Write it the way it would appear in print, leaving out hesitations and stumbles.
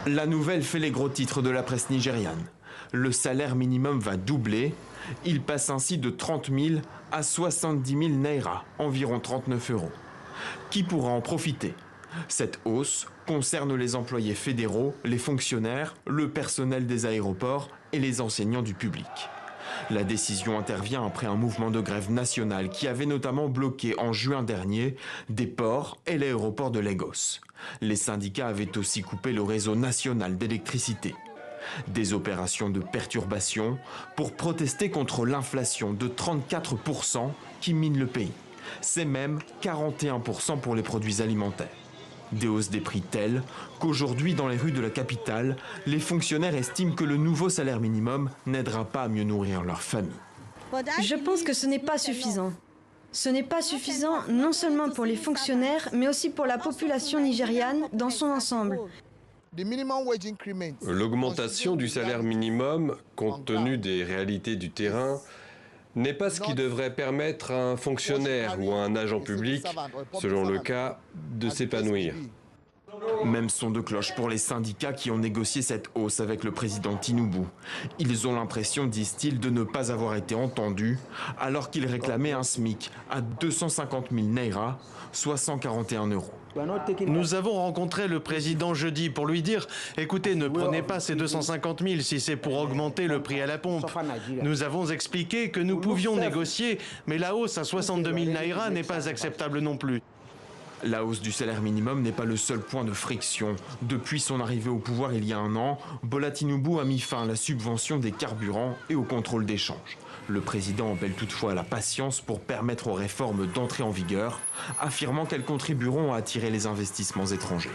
La nouvelle fait les gros titres de la presse nigériane. Le salaire minimum va doubler. Il passe ainsi de 30 000 à 70 000 naira, environ 39 euros. Qui pourra en profiter? Cette hausse concerne les employés fédéraux, les fonctionnaires, le personnel des aéroports et les enseignants du public. La décision intervient après un mouvement de grève nationale qui avait notamment bloqué en juin dernier des ports et l'aéroport de Lagos. Les syndicats avaient aussi coupé le réseau national d'électricité. Des opérations de perturbation pour protester contre l'inflation de 34% qui mine le pays. C'est même 41% pour les produits alimentaires. Des hausses des prix telles qu'aujourd'hui, dans les rues de la capitale, les fonctionnaires estiment que le nouveau salaire minimum n'aidera pas à mieux nourrir leur famille. Je pense que ce n'est pas suffisant. Ce n'est pas suffisant non seulement pour les fonctionnaires, mais aussi pour la population nigériane dans son ensemble. L'augmentation du salaire minimum, compte tenu des réalités du terrain, n'est pas ce qui devrait permettre à un fonctionnaire ou à un agent public, selon le cas, de s'épanouir. Même son de cloche pour les syndicats qui ont négocié cette hausse avec le président Tinubu. Ils ont l'impression, disent-ils, de ne pas avoir été entendus, alors qu'ils réclamaient un SMIC à 250 000 naira, soit 141 euros. Nous avons rencontré le président jeudi pour lui dire « Écoutez, ne prenez pas ces 250 000 si c'est pour augmenter le prix à la pompe. » Nous avons expliqué que nous pouvions négocier, mais la hausse à 62 000 naira n'est pas acceptable non plus. La hausse du salaire minimum n'est pas le seul point de friction. Depuis son arrivée au pouvoir il y a un an, Bola Tinubu a mis fin à la subvention des carburants et au contrôle d'échange. Le président appelle toutefois à la patience pour permettre aux réformes d'entrer en vigueur, affirmant qu'elles contribueront à attirer les investissements étrangers.